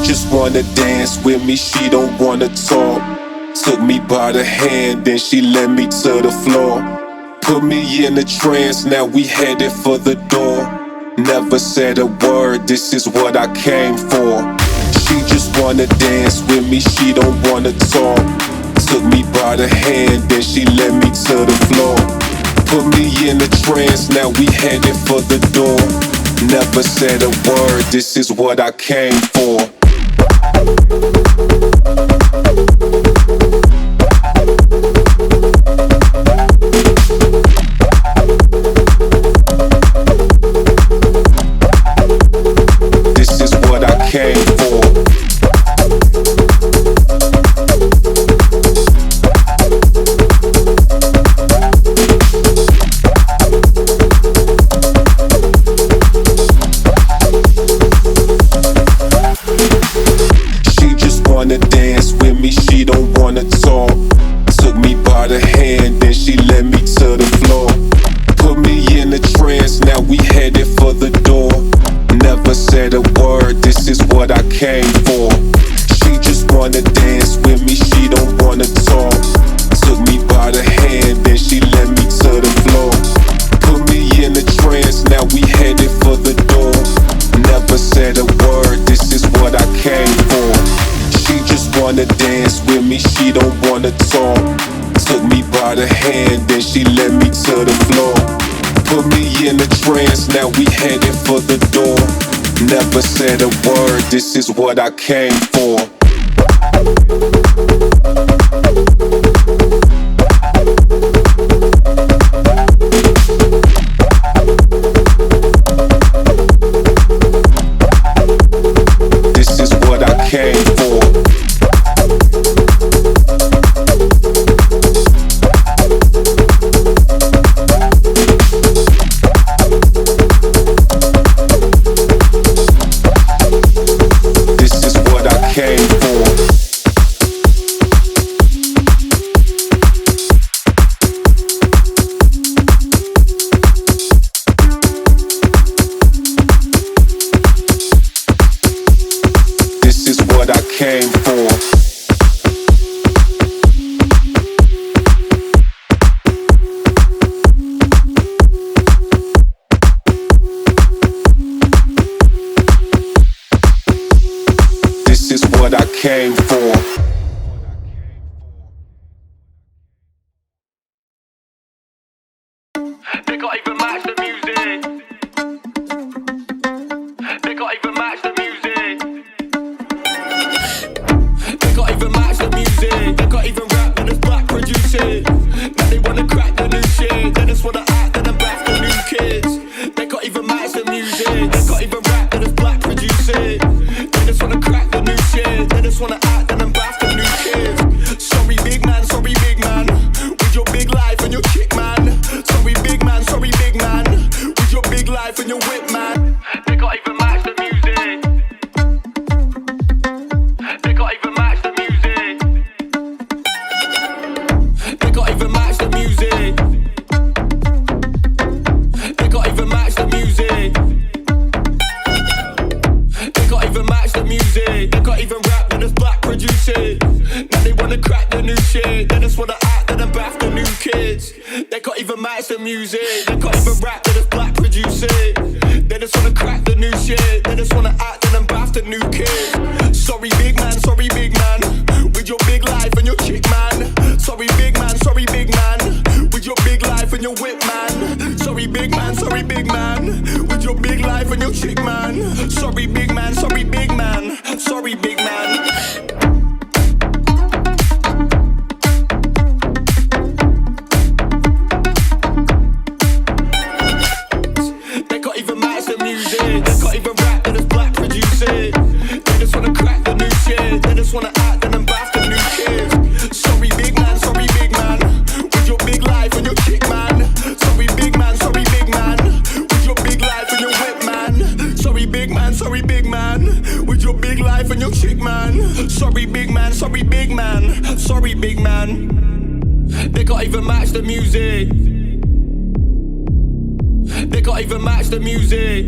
just wanna dance with me, she don't wanna talk. Took me by the hand, then she led me to the floor. Put me in a trance, now we headed for the door. Never said a word, this is what I came for. She just wanna dance with me, she don't wanna talk. Took me by the hand, then she led me to the floor. Put me in a trance, now we headed for the door. Never said a word, this is what I came for. This is what I came for. Wanna dance with me, she don't wanna talk. Took me by the hand, then she led me to the floor. Put me in a trance, now we headed for the door. Never said a word, this is what I came for. She just wanna dance with me, she don't wanna talk. Took me by the hand, then she led me to the floor. Put me in a trance, now we headed for the door. Never said a word, this is what I came for. She just wanna dance with me, she don't wanna talk. Took me by the hand, then she led me to the floor. Put me in a trance, now we headed for the door. Never said a word, this is what I came for. This is what I came for. This is what I came for. This is what I came for. This is what I came for. They can't even match the music. They can't even match the music. They can't even match the music. They can't even rap when it's black producing. Now they wanna crack the new shit. They just wanna act and then back the new kids. They can't even match the music. They can't even rap when it's black producing. They just wanna crack the new shit. They just wanna act and then back the new kids. Sorry big man, with your big life and your chick man. Sorry big man, with your big life and your whip man. They can't even match the music. They can't even match the music. They can't even match the music. They can't even match the music. They can't even match the music. They can't even rap when it's black producing. Now they wanna crack the new shit. They just wanna act and then bath the new kids. They can't even match the music. They can't even rap when it's black producing. They just wanna crack the new shit. They just wanna act and then bath the new kids. Sorry big man, with your big life and your chick man. Sorry big man, with your big life and your whip man. Sorry big man, with your big life and your chick man. Sorry big man, sorry big man. They can't even match the music. They can't even rap when it's black producing. They just wanna crack the new shit. They just wanna act and then bath the new kids. Sorry big man, with your big life and your chick man. Sorry big man, with your big life and your whip man. Sorry big man, with your big life and your chick man. Sorry big man. They can't even match the music. They can't even match the music.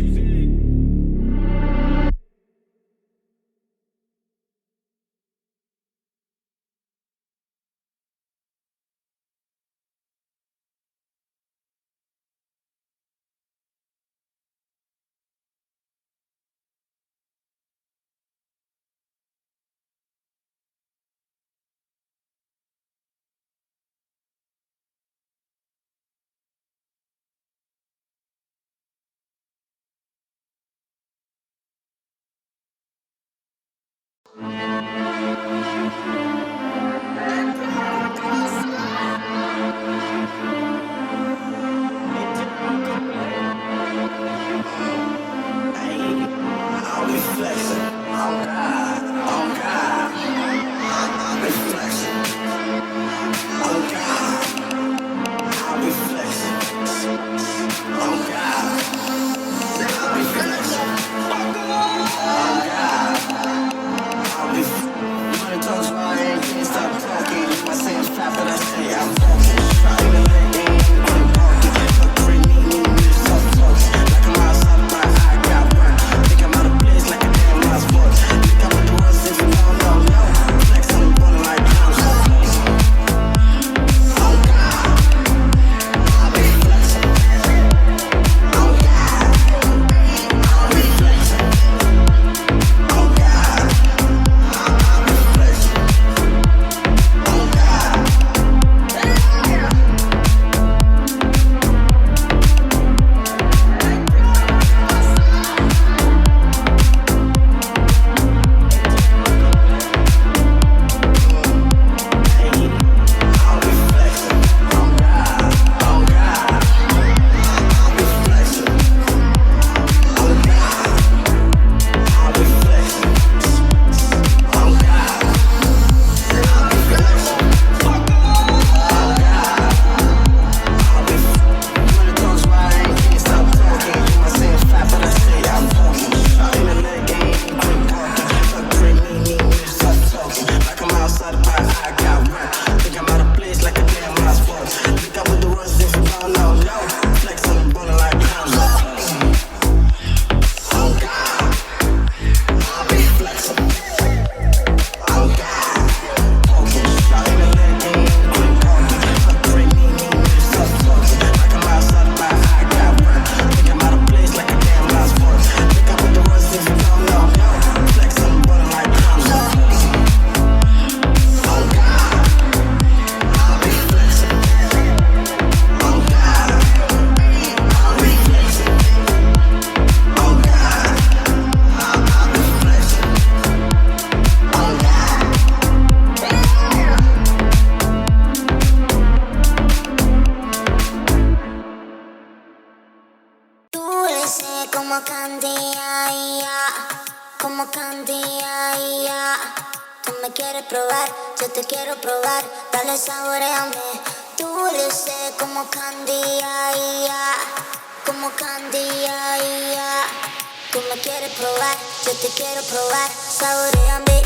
Saboreame,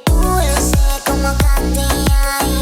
dulce como candy, ay,